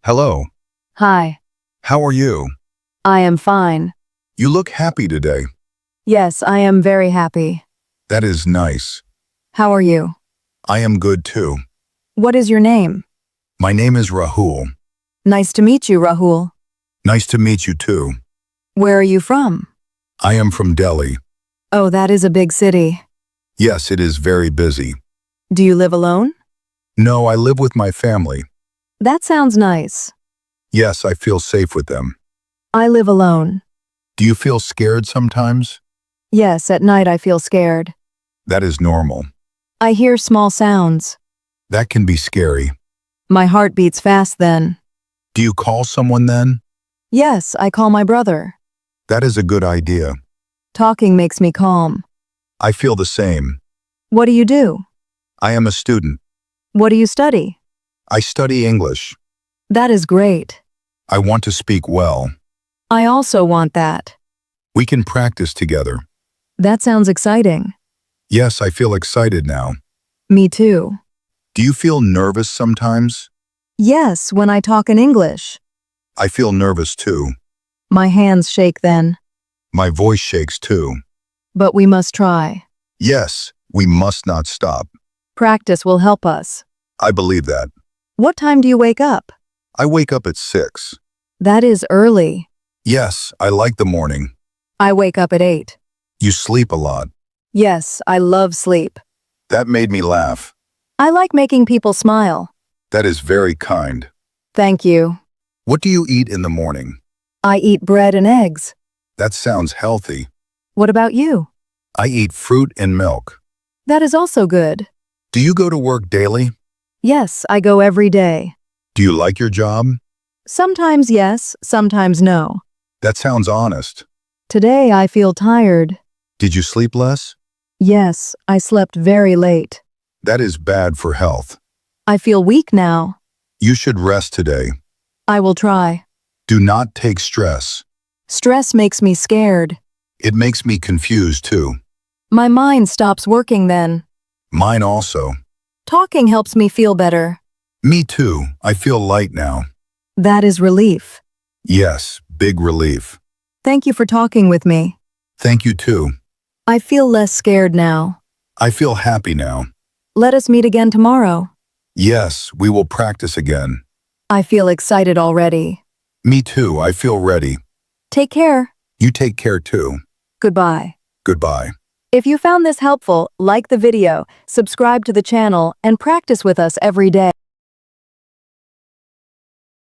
Hello, Hi, how are you? I am fine. You look happy today. Yes, I am very happy. That is nice. How are you? I am good too. What is your name? My name is Rahul. Nice to meet you, Rahul. Nice to meet you too. Where are you from? I am from Delhi. Oh, that is a big city. Yes, it is very busy. Do you live alone? No, I live with my family. That sounds nice. Yes, I feel safe with them. I live alone. Do you feel scared sometimes? Yes, at night I feel scared. That is normal. I hear small sounds. That can be scary. My heart beats fast then. Do you call someone then? Yes, I call my brother. That is a good idea. Talking makes me calm. I feel the same. What do you do? I am a student. What do you study? I study English. That is great. I want to speak well. I also want that. We can practice together. That sounds exciting. Yes, I feel excited now. Me too. Do you feel nervous sometimes? Yes, when I talk in English. I feel nervous too. My hands shake then. My voice shakes too. But we must try. Yes, we must not stop. Practice will help us. I believe that. What time do you wake up? I wake up at 6. That is early. Yes, I like the morning. I wake up at 8. You sleep a lot. Yes, I love sleep. That made me laugh. I like making people smile. That is very kind. Thank you. What do you eat in the morning? I eat bread and eggs. That sounds healthy. What about you? I eat fruit and milk. That is also good. Do you go to work daily? Yes, I go every day. Do you like your job? Sometimes yes, sometimes no. That sounds honest. Today I feel tired. Did you sleep less? Yes, I slept very late. That is bad for health. I feel weak now. You should rest today. I will try. Do not take stress. Stress makes me scared. It makes me confused too. My mind stops working then. Mine also. Talking helps me feel better. Me too. I feel light now. That is relief. Yes, big relief. Thank you for talking with me. Thank you too. I feel less scared now. I feel happy now. Let us meet again tomorrow. Yes, we will practice again. I feel excited already. Me too. I feel ready. Take care. You take care too. Goodbye. Goodbye. If you found this helpful, like the video, subscribe to the channel, and practice with us every day.